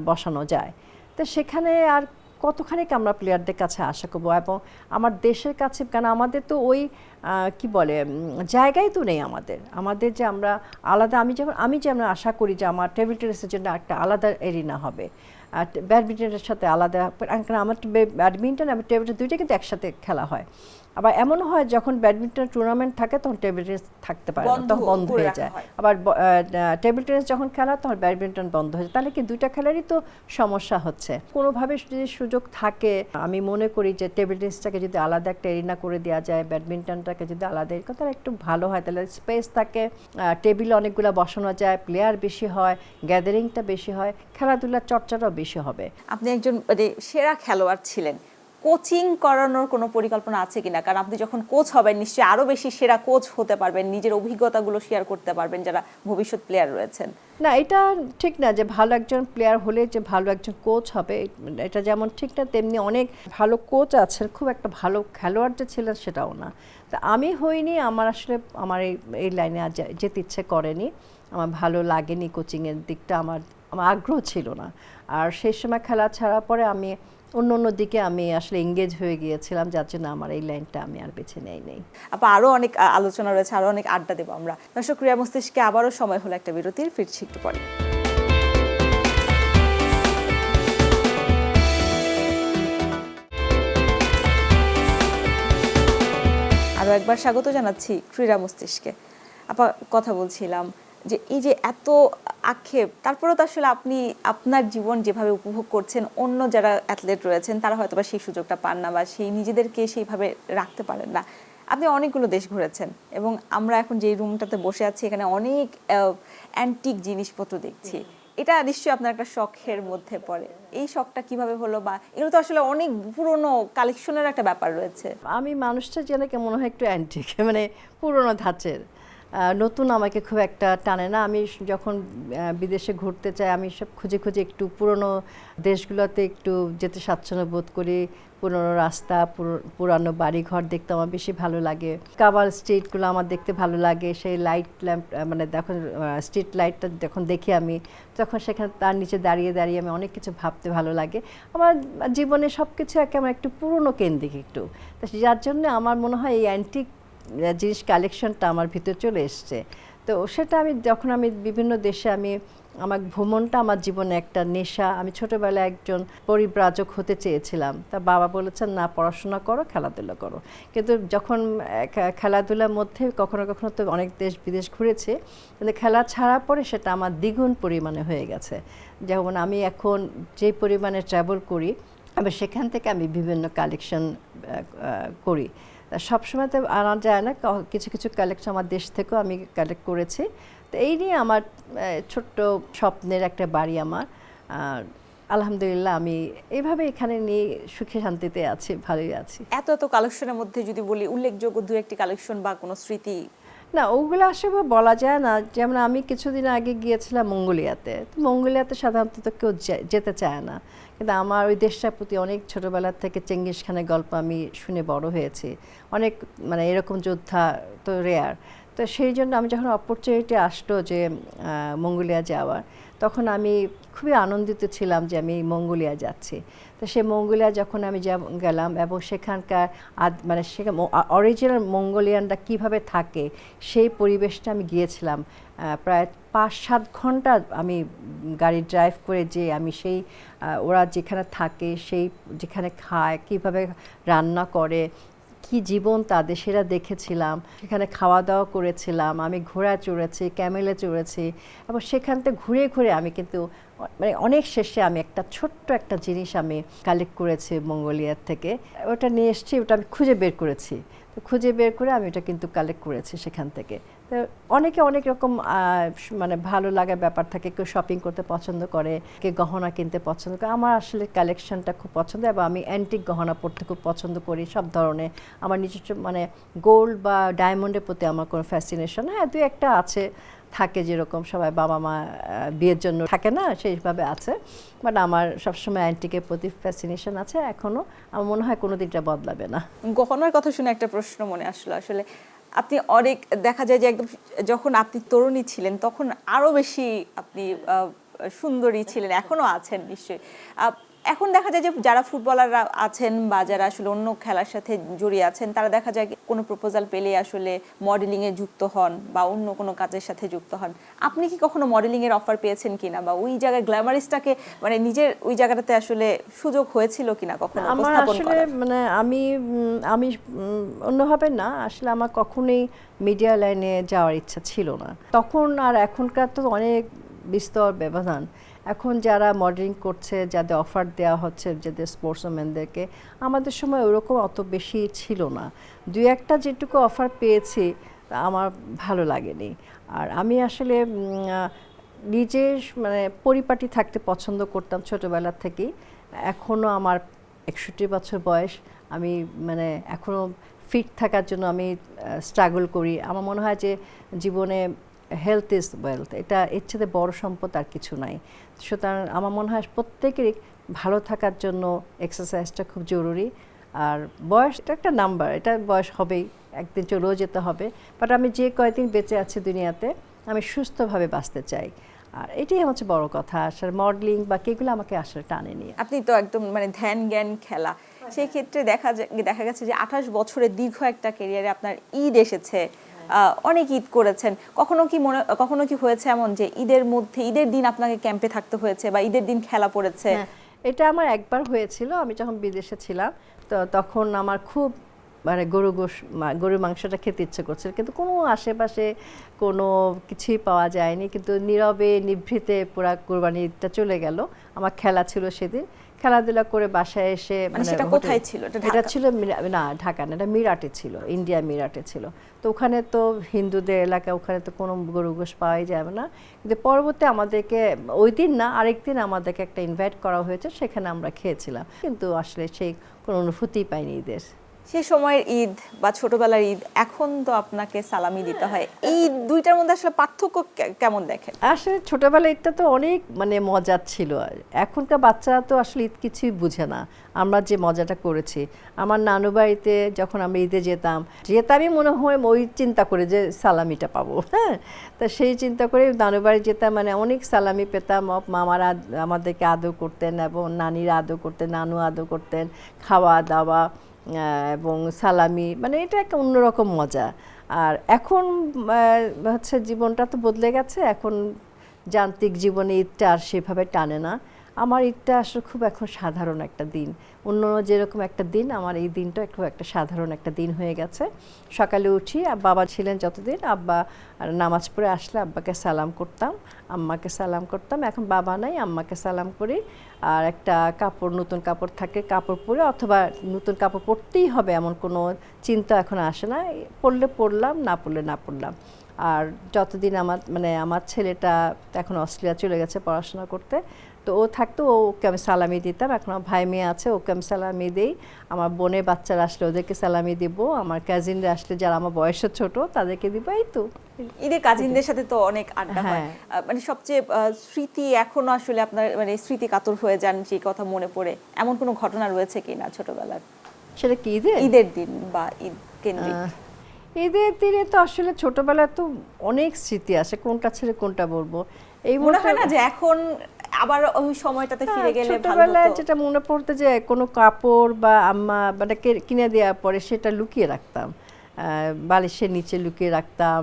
বসানো যায়। তো সেখানে আর কতখানি আমরা প্লেয়ারদের কাছে আশা করবো, এবং আমার দেশের কাছে, কারণ আমাদের তো ওই কি বলে জায়গাই তো নেই আমাদের যে আমরা আলাদা, আমি যেমন আশা করি যে আমার টেবিল টেনিসের জন্য একটা আলাদা এরিনা হবে, আর ব্যাডমিন্টনের সাথে আলাদা, কারণ আমার ব্যাডমিন্টন এবং টেবিল টেনিস দুইটা কিন্তু একসাথে খেলা হয়। আবার এমন হয় যখন ব্যাডমিন্টন টুর্নামেন্ট থাকে তখন টেবিল টেনিস থাকতে পারে না, তখন বন্ধ হয়ে যায়। আবার টেবিল টেনিস যখন খেলা তখন ব্যাডমিন্টন বন্ধ হয়ে যায়, তাহলে কি দুইটা খেলারই তো সমস্যা হচ্ছে। কোনোভাবে যদি সুযোগ থাকে আমি মনে করি যে টেবিল টেনিসটাকে যদি আলাদা একটা এরিনা করে দেওয়া যায়, ব্যাডমিন্টনটাকে যদি আলাদা তাহলে একটু ভালো হয়, তাহলে স্পেস থাকে, টেবিল অনেকগুলো বসানো যায়, প্লেয়ার বেশি হয়, গ্যাদারিংটা বেশি হয়, খেলাধুলার চর্চাটাও বেশি হবে। আপনি একজন সেরা খেলোয়াড় ছিলেন, কোচিং করানোর কোনো পরিকল্পনা আছে কিনা? কারণ আপনি যখন কোচ হবেন নিশ্চয়ই আরো বেশি সেরা কোচ হতে পারবেন, নিজের অভিজ্ঞতাগুলো শেয়ার করতে পারবেন যারা ভবিষ্যৎ প্লেয়ার রয়েছেন। না, এটা ঠিক না যে ভালো একজন প্লেয়ার হলে যে ভালো একজন কোচ হবে, এটা যেমন ঠিক না তেমনি অনেক ভালো কোচ আছে, খুব একটা ভালো খেলোয়াড় যে ছিলেন সেটাও না। তা আমি হইনি, আমার আসলে আমার এই লাইনে আর যেতে ইচ্ছে করেনি, আমার ভালো লাগেনি, কোচিংয়ের দিকটা আমার আগ্রহ ছিল না। আর সেই সময় খেলা ছাড়ার পরে আমি অন্য দিকে আমি আসলে এঙ্গেজ হয়ে গিয়েছিলাম, যার জন্য আমার এই লাইনটা আমি আর বেছে নেই। আরো অনেক আলোচনা রয়েছে, আরো অনেক আড্ডা দেবো আমরা। দর্শক, ক্রীড়া মস্তিষ্কে আবারও সময় হলো একটা বিরতির, ফিরছি একটু পরে। আরো একবার স্বাগত জানাচ্ছি ক্রীড়া মস্তিষ্কে। কথা বলছিলাম যে এই যে এত আক্ষেপ, তারপরেও তো আসলে আপনি আপনার জীবন যেভাবে উপভোগ করছেন, অন্য যারা অ্যাথলেট রয়েছেন তারা হয়তো বা সেই সুযোগটা পান না বা সেই নিজেদেরকে সেইভাবে রাখতে পারেন না। আপনি অনেকগুলো দেশ ঘুরেছেন এবং আমরা এখন যে রুমটাতে বসে আছি এখানে অনেক অ্যান্টিক জিনিসপত্র দেখছি। এটা নিশ্চয়ই আপনার একটা শখের মধ্যে পড়ে। এই শখটা কিভাবে হলো, বা এগুলো তো আসলে অনেক পুরনো কালেকশনের একটা ব্যাপার রয়েছে। আমি মানুষটা যেন মনে হয় একটু অ্যান্টিক, মানে পুরনো ধাঁচের, নতুন আমাকে খুব একটা টানে না। আমি যখন বিদেশে ঘুরতে চাই আমি সব খুঁজে একটু পুরনো দেশগুলোতে একটু যেতে স্বাচ্ছন্দ্য বোধ করি। পুরনো রাস্তা, পুরানো বাড়িঘর দেখতে আমার বেশি ভালো লাগে। কাভার স্ট্রিটগুলো আমার দেখতে ভালো লাগে। সেই লাইট ল্যাম্প, মানে যখন স্ট্রিট লাইটটা যখন দেখি আমি, তখন সেখানে তার নিচে দাঁড়িয়ে আমি অনেক কিছু ভাবতে ভালো লাগে। আমার জীবনে সব কিছু আমার একটু পুরনো কেন্দ্রিক একটু, যার জন্য আমার মনে হয় এই অ্যান্টিক জিনিস কালেকশনটা আমার ভিতরে চলে এসছে। তো সেটা যখন আমি বিভিন্ন দেশে আমার ভ্রমণটা আমার জীবনে একটা নেশা। আমি ছোটোবেলায় একজন পরিব্রাজক হতে চেয়েছিলাম, তা বাবা বলেছেন না, পড়াশোনা করো, খেলাধুলা করো। কিন্তু যখন খেলাধুলার মধ্যে কখনো তো অনেক দেশ বিদেশ ঘুরেছি, কিন্তু খেলা ছাড়ার পরে সেটা আমার দ্বিগুণ পরিমাণে হয়ে গেছে। যেমন আমি এখন যে পরিমাণে ট্রাভেল করি, সেখান থেকে আমি বিভিন্ন কালেকশন করি। সবসময় তো আনা যায় না, কিছু কিছু কালেকশন আমার দেশ থেকেও আমি কালেক্ট করেছি। তো এই নিয়ে আমার ছোট্ট স্বপ্নের একটা বাড়ি আমার। আর আলহামদুলিল্লাহ আমি এইভাবে এখানে নিয়ে সুখে শান্তিতে আছি, ভালোই আছি। এত এত কালেকশনের মধ্যে যদি বলি উল্লেখযোগ্য দু একটি কালেকশন বা কোনো স্মৃতি। না, ওগুলো আসলে বলা যায় না। যেমন আমি কিছুদিন আগে গিয়েছিলাম মঙ্গোলিয়াতে। তো মঙ্গোলিয়াতে সাধারণত তো কেউ যেতে চায় না, কিন্তু আমার ওই দেশটার প্রতি অনেক ছোটোবেলার থেকে চেঙ্গিস খানের গল্প আমি শুনে বড় হয়েছি। অনেক মানে এরকম যোদ্ধা তো রেয়ার। তো সেই জন্য আমি যখন অপরচুনিটি আসলো যে মঙ্গোলিয়া যাওয়ার, তখন আমি খুবই আনন্দিত ছিলাম যে আমি মঙ্গোলিয়া যাচ্ছি। তো সেই মঙ্গোলিয়া যখন আমি গেলাম এবং সেখানকার মানে সেখানে অরিজিনাল মঙ্গোলিয়ানরা কীভাবে থাকে সেই পরিবেশটা আমি গিয়েছিলাম। প্রায় 5-7 ঘন্টা আমি গাড়ি ড্রাইভ করে যে আমি সেই ওরা যেখানে থাকে, সেই যেখানে খায়, কীভাবে রান্না করে, কি জীবন তাদের সেটা দেখেছিলাম। সেখানে খাওয়া দাওয়া করেছিলাম, আমি ঘোড়া চড়েছি, ক্যামেলে চড়েছি, এবং সেখান থেকে ঘুরে ঘুরে আমি কিন্তু মানে অনেক শেষে আমি একটা ছোট্ট একটা জিনিস আমি কালেক্ট করেছি মঙ্গোলিয়ার থেকে। ওটা নিয়ে এসেছি, ওটা আমি খুঁজে বের করেছি। তো খুঁজে বের করে আমি ওটা কিন্তু কালেক্ট করেছি সেখান থেকে। তো অনেকে অনেক রকম মানে ভালো লাগার ব্যাপার থাকে। কেউ শপিং করতে পছন্দ করে, কেউ গহনা কিনতে পছন্দ করে। আমার আসলে কালেকশনটা খুব পছন্দ, এবং আমি অ্যান্টিক গহনা পরতে খুব পছন্দ করি সব ধরনের। আমার নিজস্ব মানে গোল্ড বা ডায়মন্ডের প্রতি আমার কোনো ফ্যাসিনেশন, হ্যাঁ, দুই একটা আছে, থাকে যেরকম সবাই বাবা মা বিয়ের জন্য থাকে না, সেইভাবে আছে। বাট আমার সবসময় অ্যান্টিকের প্রতি ফ্যাসিনেশন আছে এখনও। আমার মনে হয় কোনো দিনটা বদলাবে না। গহনার কথা শুনে একটা প্রশ্ন মনে আসলো। আসলে আপনি অনেক দেখা যায় যে একদম যখন আপনি তরুণী ছিলেন তখন আরো বেশি আপনি সুন্দরী ছিলেন, এখনো আছেন নিশ্চয়ই। এখন দেখা যায় যে যারা ফুটবলাররা আছেন বা যারা আসলে অন্য খেলার সাথে জড়িয়ে আছেন, তারা দেখা যায় কোনো প্রপোজাল পেলে আসলে মডেলিংয়ে যুক্ত হন বা অন্য কোনো কাজের সাথে যুক্ত হন। আপনি কি কখনো মডেলিংয়ের অফার পেয়েছেন কিনা, বা ওই জায়গায় গ্ল্যামারিস্টটাকে মানে নিজের ওই জায়গাটাতে আসলে সুযোগ হয়েছিল কিনা কখনো আমার উপস্থাপন আসলে করার? মানে আমি অন্যভাবে না, আসলে আমার কখনোই মিডিয়া লাইনে যাওয়ার ইচ্ছা ছিল না তখন। আর এখনকার তো অনেক বিস্তর ব্যবধান। এখন যারা মডেলিং করছে, যাদের অফার দেওয়া হচ্ছে, যাদের স্পোর্টসম্যানদেরকে, আমাদের সময় ওরকম অত বেশি ছিল না। দুই একটা যেটুকু অফার পেয়েছি আমার ভালো লাগেনি। আর আমি আসলে নিজে মানে পরিপাটি থাকতে পছন্দ করতাম ছোটোবেলার থেকেই। এখনও আমার 61 বছর বয়স, আমি মানে এখনও ফিট থাকার জন্য আমি স্ট্রাগল করি। আমার মনে হয় যে জীবনে হেলথ ইজ ওয়েলথ, এটা এর চেয়ে বড় সম্পদ আর কিছু নাই। সুতরাং আমার মনে হয় প্রত্যেকেরই ভালো থাকার জন্য এক্সারসাইজটা খুব জরুরি। আর বয়স এটা একটা নাম্বার, এটা বয়স হবেই, একদিন চলেও যেতে হবে। বাট আমি যে কয়দিন বেঁচে আছি দুনিয়াতে, আমি সুস্থভাবে বাঁচতে চাই। আর এটাই হচ্ছে বড় কথা। আসলে মডেলিং বা কেগুলো আমাকে আসলে টানেনি। আপনি তো একদম মানে ধ্যান জ্ঞান খেলা, সেই ক্ষেত্রে দেখা গেছে যে 28 বছরের দীর্ঘ একটা ক্যারিয়ারে আপনার ঈদ এসেছে, অনেক ঈদ করেছেন। কখনো কি হয়েছে এমন যে ঈদের মধ্যে ঈদের দিন আপনাকে ক্যাম্পে থাকতে হয়েছে বা ঈদের দিন খেলা পড়েছে? এটা আমার একবার হয়েছিল, আমি যখন বিদেশে ছিলাম। তো তখন আমার খুব মানে গরুর মাংসটা খেতে ইচ্ছে করছিল, কিন্তু কোনো আশেপাশে কোনো কিছুই পাওয়া যায়নি। কিন্তু নীরবে নিভৃতে পুরা কোরবানিটা চলে গেল। আমার খেলা ছিল সেদিন, খেলাধুলা করে বাসায় এসে মানে সেটা কোথায় ছিল? এটা ছিল না, ঢাকা না, এটা মিরাটে ছিল, ইন্ডিয়া মিরাটে ছিল। তো ওখানে তো হিন্দুদের এলাকা, ওখানে তো কোনো গরু গোশ পাওয়াই যাবে না। কিন্তু পরবর্তী আমাদেরকে ওই দিন না, আরেকদিন আমাদেরকে একটা ইনভাইট করা হয়েছে, সেখানে আমরা খেয়েছিলাম। কিন্তু আসলে সেই কোনো অনুভূতিই পাইনি ঈদের। সেই সময়ের ঈদ বা ছোটবেলার ঈদ, এখন তো আপনাকে সালামি দিতে হয়। এই দুইটার মধ্যে আসলে পার্থক্য কেমন দেখেন? আসলে ছোটবেলার ঈদটা তো অনেক মানে মজার ছিল। এখনকার বাচ্চারা তো আসলে ঈদ কিছুই বুঝে না। আমরা যে মজাটা করেছি, আমার নানু বাড়িতে যখন আমরা ঈদে যেতামই মনে হয় ওই চিন্তা করে যে সালামিটা পাবো। হ্যাঁ, তা সেই চিন্তা করে নানু বাড়ি যেতাম, মানে অনেক সালামি পেতাম। মামারা আমাদেরকে আদর করতেন এবং নানিরা আদর করতেন, নানু আদর করতেন, খাওয়া দাওয়া এবং সালামি, মানে এটা একটা অন্যরকম মজা। আর এখন হচ্ছে জীবনটা তো বদলে গেছে। এখন যান্ত্রিক জীবনে ঈদটা আর সেভাবে টানে না। আমার ঈদটা আসলে খুব এখন সাধারণ একটা দিন। অন্য যেরকম একটা দিন, আমার এই দিনটা খুব একটা সাধারণ একটা দিন হয়ে গেছে। সকালে উঠি, বাবা ছিলেন যতদিন, আব্বা নামাজ পড়ে আসলে আব্বাকে সালাম করতাম, আম্মাকে সালাম করতাম। এখন বাবা নাই, আম্মাকে সালাম করি। আর একটা কাপড়, নতুন কাপড় থাকে, কাপড় পরে, অথবা নতুন কাপড় পরতেই হবে এমন কোনো চিন্তা এখন আসে না। পরলে পরলাম, না পরলে না পরলাম। আর যতদিন আমার ছেলেটা এখন অস্ট্রেলিয়া চলে গেছে পড়াশোনা করতে, তো ও থাকতো, ওকে আমি সালামি দিতাম। এখন আমার ভাই মেয়ে আছে, ওকে আমি সালামি দিই। আমার বোনের বাচ্চারা আসলে ওদেরকে সালামি দিব, আমার কাজিনরা আসলে যারা আমার বয়সে ছোট তাদেরকে দিব। এই তো ঈদে কাজিনদের সাথে তো অনেক আড্ডা হয়, মানে সবচেয়ে স্মৃতি এখনো আসলে আপনার মানে স্মৃতি কাতর হয়ে যান সেই কথা মনে পড়ে, এমন কোনো ঘটনা রয়েছে কিনা ছোটবেলার? সেটা কি ঈদের দিন বা ঈদ কেন্দ্রিক? ঈদের দিনে তো আসলে ছোটবেলায় তো অনেক স্মৃতি আসে, কোনটা ছেড়ে কোনটা বলবো। এই মনে হয় না যে এখন আবার ওই সময়টাতে ফিরে গেলে ভালো ছোটবেলায় হতো? যেটা মনে পড়তে যে কোনো কাপড় বা আম্মা মানে কিনে দেওয়ার পরে সেটা লুকিয়ে রাখতাম, বালিশের নিচে লুকিয়ে রাখতাম,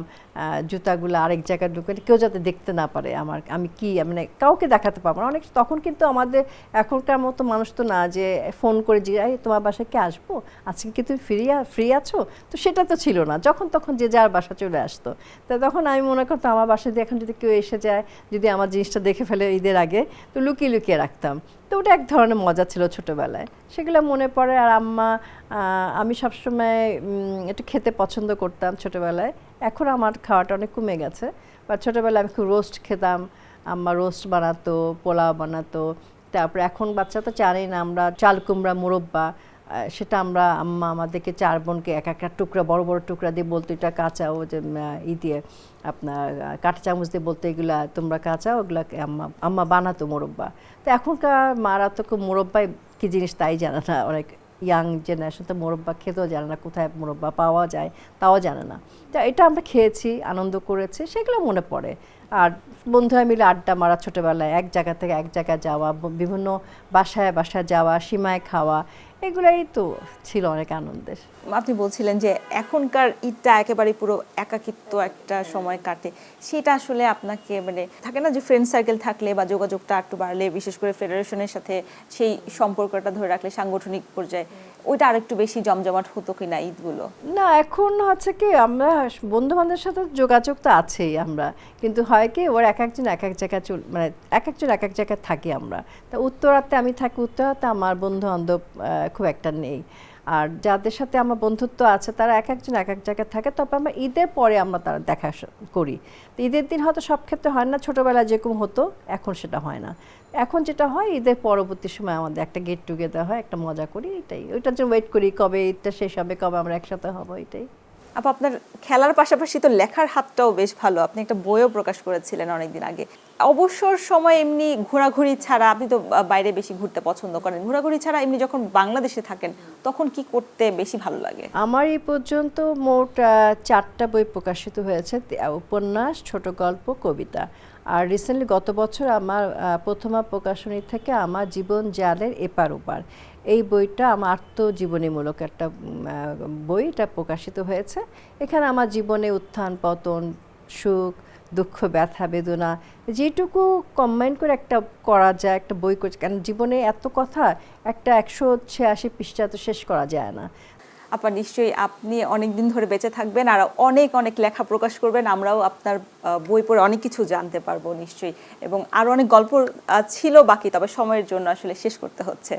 জুতাগুলো আরেক জায়গায় লুকিয়ে, কেউ যাতে দেখতে না পারে আমি কি মানে কাউকে দেখাতে পারবো না। অনেক তখন কিন্তু আমাদের এখনকার মতো মানুষ তো না যে ফোন করে জিজ্ঞাসা তোমার বাসায় কি আসবো, আজকে কি তুমি ফ্রি আছো, তো সেটা তো ছিল না। যখন তখন যে যার বাসা চলে আসতো। তা তখন আমি মনে করতাম আমার বাসায় দিয়ে এখন যদি কেউ এসে যায়, যদি আমার জিনিসটা দেখে ফেলে ঈদের আগে, তো লুকিয়ে লুকিয়ে রাখতাম। তো ওটা এক ধরনের মজা ছিল ছোটোবেলায়, সেগুলো মনে পড়ে। আর আমি সবসময় একটু খেতে পছন্দ করতাম ছোটোবেলায়। এখন আমার খাওয়াটা অনেক কমে গেছে, বা ছোটোবেলায় আমি খুব রোস্ট খেতাম। আম্মা রোস্ট বানাতো, পোলাও বানাতো। তারপরে এখন বাচ্চা তো জানেই না, আমরা চাল কুমড়া মুরব্বা, সেটা আম্মা আমাদেরকে 4 বোনকে এক একটা টুকরা, বড় বড় টুকরা দিয়ে বলতো এটা কাঁচা, ও যে দিয়ে আপনার কাঁটা চামচ দিয়ে বলতো এগুলা তোমরা কাঁচা, ওগুলাকে আম্মা বানাতো মোরব্বা। তো এখনকার মারা তো খুব মোরব্বাই কী জিনিস তাই জানে না, অনেক ইয়াং জেনারেশন তো মোরব্বা খেতেও জানে না, কোথায় মোরব্বা পাওয়া যায় তাও জানে না। তো এটা আমরা খেয়েছি, আনন্দ করেছি, সেগুলো মনে পড়ে। আর বন্ধুরা মিলে আড্ডা মারা ছোটোবেলায়, এক জায়গা থেকে এক জায়গায় যাওয়া, বিভিন্ন বাসায় বাসায় যাওয়া, সীমায় খাওয়া, এগুলাই তো ছিল অনেক আনন্দের। আপনি বলছিলেন যে এখনকার ঈদটা একেবারে পুরো একাকিত্ব একটা সময় কাটে, সেটা আসলে আপনাকে মানে থাকে না যে ফ্রেন্ড সার্কেল থাকলে বা যোগাযোগটা একটু বাড়লে, বিশেষ করে ফেডারেশনের সাথে সেই সম্পর্কটা ধরে রাখলে সাংগঠনিক পর্যায়ে ওইটা আরেকটু বেশি জমজমাট হতো কিনা ঈদগুলো? না, এখন হচ্ছে কি আমরা বন্ধু বান্ধবের সাথে যোগাযোগ তো আছেই আমরা, কিন্তু হয় কি ওর এক একজন এক এক জায়গায় মানে এক একজন এক এক জায়গায় থাকি আমরা। তা উত্তরাতে আমি থাকি, উত্তরাতে আমার বন্ধু বান্ধব খুব একটা নেই। আর যাদের সাথে আমার বন্ধুত্ব আছে তারা এক একজন এক এক জায়গায় থাকে। তবে আমরা ঈদের পরে আমরা তারা দেখা করি। তো ঈদের দিন হয়তো সব ক্ষেত্রে হয় না, ছোটোবেলায় যেরকম হতো এখন সেটা হয় না। এখন যেটা হয় ঈদের পরবর্তী সময় আমাদের একটা গেট টুগেদার হয়, একটা মজা করি, এটাই। ওইটার জন্য ওয়েট করি কবে ঈদটা শেষ হবে, কবে আমরা একসাথে হবো, এটাই। আপনার খেলার পাশাপাশি তো লেখার হাতটাও বেশ ভালো, আপনি একটা বইও প্রকাশ করেছিলেন অনেকদিন আগে। অবসর সময় এমনি ঘোরাঘুরি ছাড়া, আপনি তো বাইরে বেশি ঘুরতে পছন্দ করেন, ঘোরাঘুরি ছাড়া এমনি যখন বাংলাদেশে থাকেন তখন কি করতে বেশি ভালো লাগে? আমার এই পর্যন্ত মোট 4টা বই প্রকাশিত হয়েছে, উপন্যাস, ছোট গল্প, কবিতা। আর রিসেন্টলি গত বছর আমার প্রথমা প্রকাশনী থেকে আমার জীবন জালের এপার ওপার, এই বইটা আমার আত্মজীবনীমূলক একটা বই, এটা প্রকাশিত হয়েছে। এখানে আমার জীবনে উত্থান পতন, সুখ দুঃখ, ব্যথা বেদনা, যেটুকু কম্বাইন করে একটা করা যায় একটা বই করছে। কারণ জীবনে এত কথা, একটা 186 পৃষ্ঠা তো শেষ করা যায় না। আপা নিশ্চয়ই আপনি অনেক দিন ধরে বেঁচে থাকবেন আর অনেক অনেক লেখা প্রকাশ করবেন, আমরাও আপনার বই পড়ে অনেক কিছু জানতে পারবো নিশ্চয়ই। এবং আরও অনেক গল্প ছিল বাকি, তবে সময়ের জন্য আসলে শেষ করতে হচ্ছে।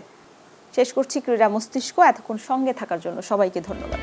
শেষ করছি ক্রীড়া মস্তিষ্ক। এতক্ষণ সঙ্গে থাকার জন্য সবাইকে ধন্যবাদ।